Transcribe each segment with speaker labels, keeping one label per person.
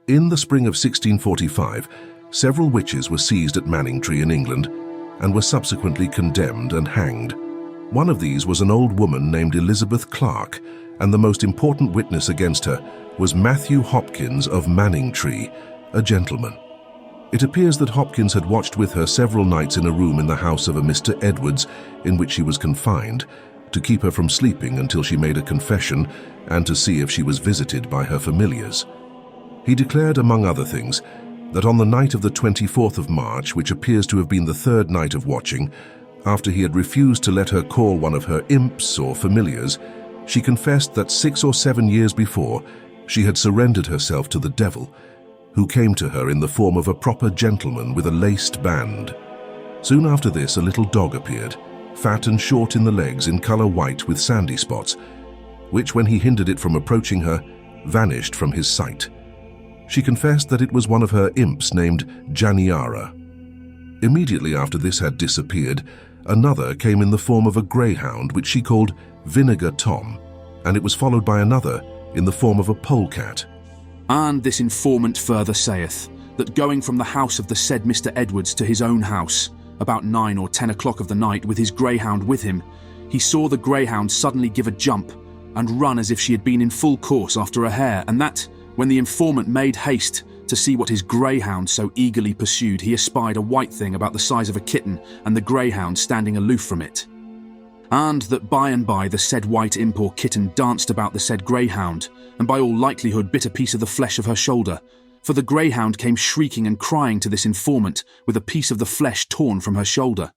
Speaker 1: In the spring of 1645, several witches were seized at Manningtree in England and were subsequently condemned and hanged. One of these was an old woman named Elizabeth Clarke, and the most important witness against her was Matthew Hopkins of Manningtree, a gentleman. It appears that Hopkins had watched with her several nights in a room in the house of a Mr. Edwards in which she was confined, to keep her from sleeping until she made a confession and to see if she was visited by her familiars. He declared, among other things, that on the night of the 24th of March, which appears to have been the third night of watching, after he had refused to let her call one of her imps or familiars, she confessed that 6 or 7 years before she had surrendered herself to the devil, who came to her in the form of a proper gentleman with a laced band. Soon after this, a little dog appeared, fat and short in the legs, in colour white with sandy spots, which, when he hindered it from approaching her, vanished from his sight. She confessed that it was one of her imps named Janiara. Immediately after this had disappeared, another came in the form of a greyhound, which she called Vinegar Tom, and it was followed by another in the form of a polecat.
Speaker 2: And this informant further saith, that going from the house of the said Mr. Edwards to his own house, about 9 or 10 o'clock of the night, with his greyhound with him, he saw the greyhound suddenly give a jump and run as if she had been in full course after a hare, and that, when the informant made haste to see what his greyhound so eagerly pursued, he espied a white thing about the size of a kitten, and the greyhound standing aloof from it. And that by and by the said white imp or kitten danced about the said greyhound, and by all likelihood bit a piece of the flesh of her shoulder, for the greyhound came shrieking and crying to this informant with a piece of the flesh torn from her shoulder.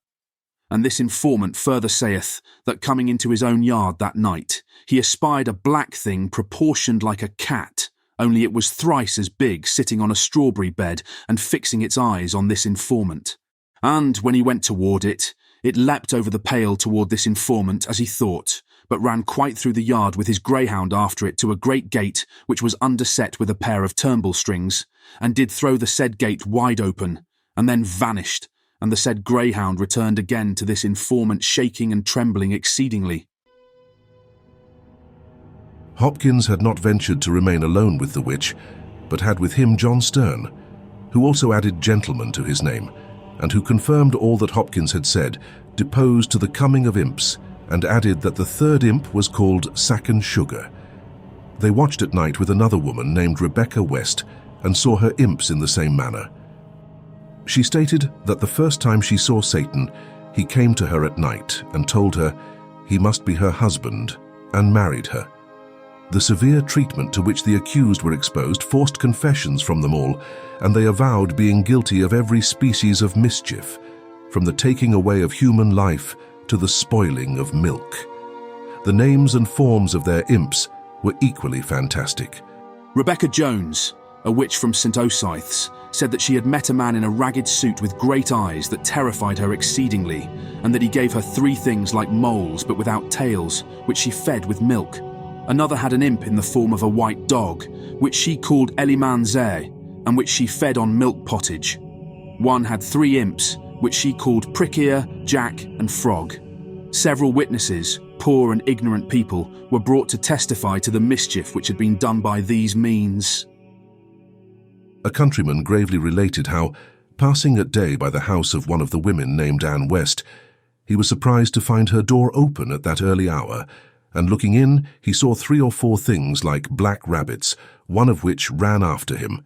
Speaker 2: And this informant further saith that coming into his own yard that night, he espied a black thing proportioned like a cat, only it was thrice as big, sitting on a strawberry bed and fixing its eyes on this informant. And when he went toward it, it leapt over the pale toward this informant as he thought, but ran quite through the yard with his greyhound after it to a great gate which was underset with a pair of turnbull strings, and did throw the said gate wide open, and then vanished, and the said greyhound returned again to this informant shaking and trembling exceedingly.
Speaker 1: Hopkins had not ventured to remain alone with the witch, but had with him John Sterne, who also added gentleman to his name, and who confirmed all that Hopkins had said, deposed to the coming of imps, and added that the third imp was called Sack and Sugar. They watched at night with another woman named Rebecca West, and saw her imps in the same manner. She stated that the first time she saw Satan, he came to her at night and told her he must be her husband, and married her. The severe treatment to which the accused were exposed forced confessions from them all, and they avowed being guilty of every species of mischief, from the taking away of human life to the spoiling of milk. The names and forms of their imps were equally fantastic.
Speaker 2: Rebecca Jones, a witch from St. Osyth's, said that she had met a man in a ragged suit with great eyes that terrified her exceedingly, and that he gave her 3 things like moles but without tails, which she fed with milk. Another had an imp in the form of a white dog, which she called Elimanzé, and which she fed on milk pottage. One had 3 imps, which she called Prickear, Jack, and Frog. Several witnesses, poor and ignorant people, were brought to testify to the mischief which had been done by these means.
Speaker 1: A countryman gravely related how, passing at day by the house of one of the women named Anne West, he was surprised to find her door open at that early hour, and looking in, he saw 3 or 4 things like black rabbits, one of which ran after him.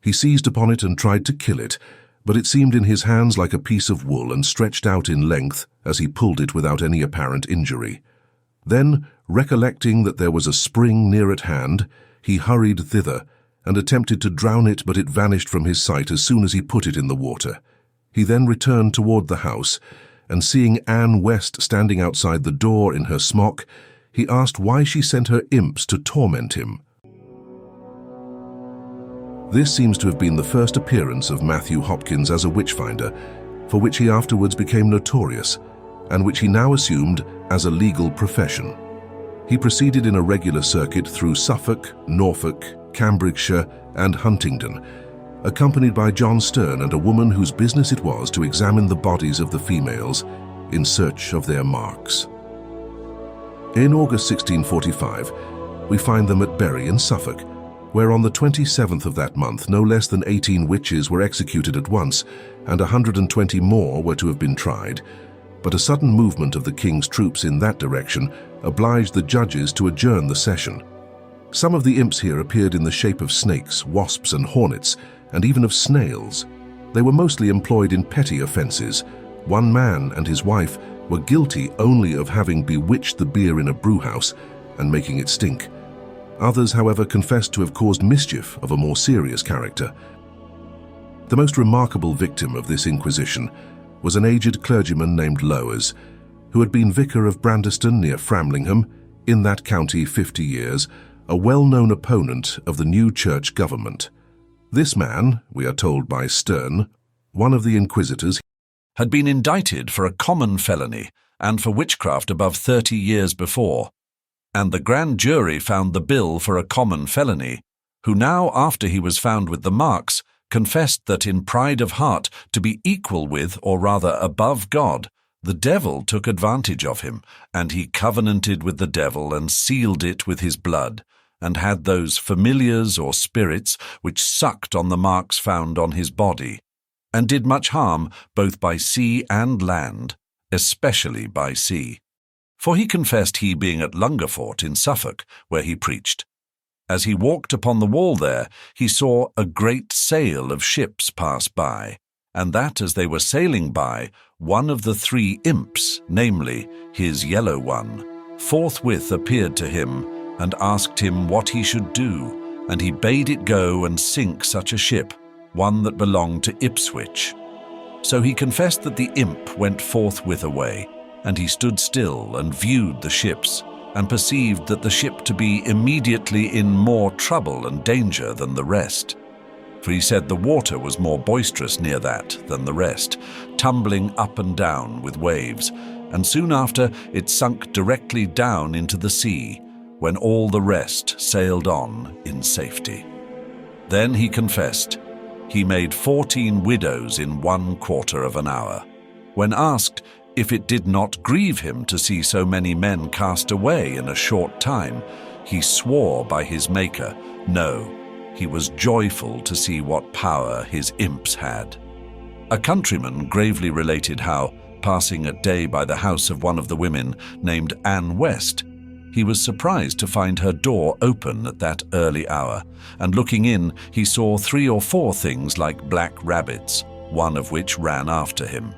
Speaker 1: He seized upon it and tried to kill it, but it seemed in his hands like a piece of wool and stretched out in length as he pulled it without any apparent injury. Then, recollecting that there was a spring near at hand, he hurried thither and attempted to drown it, but it vanished from his sight as soon as he put it in the water. He then returned toward the house, and seeing Anne West standing outside the door in her smock, he asked why she sent her imps to torment him. This seems to have been the first appearance of Matthew Hopkins as a witchfinder, for which he afterwards became notorious, and which he now assumed as a legal profession. He proceeded in a regular circuit through Suffolk, Norfolk, Cambrigeshire, and Huntingdon, accompanied by John Sterne and a woman whose business it was to examine the bodies of the females in search of their marks. In August 1645, we find them at Bury in Suffolk, where on the 27th of that month no less than 18 witches were executed at once, and 120 more were to have been tried. But a sudden movement of the king's troops in that direction obliged the judges to adjourn the session. Some of the imps here appeared in the shape of snakes, wasps and hornets, and even of snails. They were mostly employed in petty offences. One man and his wife were guilty only of having bewitched the beer in a brewhouse and making it stink. Others, however, confessed to have caused mischief of a more serious character. The most remarkable victim of this inquisition was an aged clergyman named Lowers, who had been vicar of Brandeston near Framlingham, in that county 50 years, a well-known opponent of the new church government. This man, we are told by Sterne, one of the inquisitors,
Speaker 3: had been indicted for a common felony and for witchcraft above 30 years before, and the grand jury found the bill for a common felony, who now, after he was found with the marks, confessed that in pride of heart to be equal with, or rather above God, the devil took advantage of him, and he covenanted with the devil and sealed it with his blood, and had those familiars or spirits which sucked on the marks found on his body, and did much harm both by sea and land, especially by sea. For he confessed, he being at Lungerfort in Suffolk, where he preached. As he walked upon the wall there, he saw a great sail of ships pass by, and that as they were sailing by, one of the three imps, namely his yellow one, forthwith appeared to him and asked him what he should do, and he bade it go and sink such a ship, one that belonged to Ipswich. So he confessed that the imp went forthwith away, and he stood still and viewed the ships, and perceived that the ship to be immediately in more trouble and danger than the rest. For he said the water was more boisterous near that than the rest, tumbling up and down with waves, and soon after it sunk directly down into the sea, when all the rest sailed on in safety. Then he confessed he made 14 widows in 1/4 of an hour. When asked if it did not grieve him to see so many men cast away in a short time, he swore by his Maker, no, he was joyful to see what power his imps had. A countryman gravely related how, passing at day by the house of one of the women named Anne West, he was surprised to find her door open at that early hour, and looking in, he saw 3 or 4 things like black rabbits, one of which ran after him.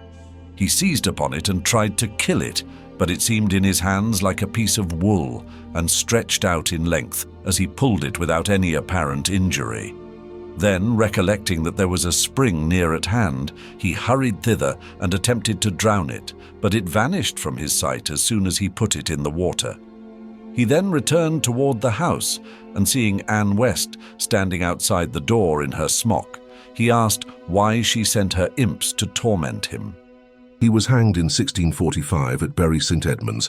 Speaker 3: He seized upon it and tried to kill it, but it seemed in his hands like a piece of wool, and stretched out in length as he pulled it without any apparent injury. Then, recollecting that there was a spring near at hand, he hurried thither and attempted to drown it, but it vanished from his sight as soon as he put it in the water. He then returned toward the house, and seeing Anne West standing outside the door in her smock, he asked why she sent her imps to torment him.
Speaker 1: He was hanged in 1645 at Bury St. Edmunds,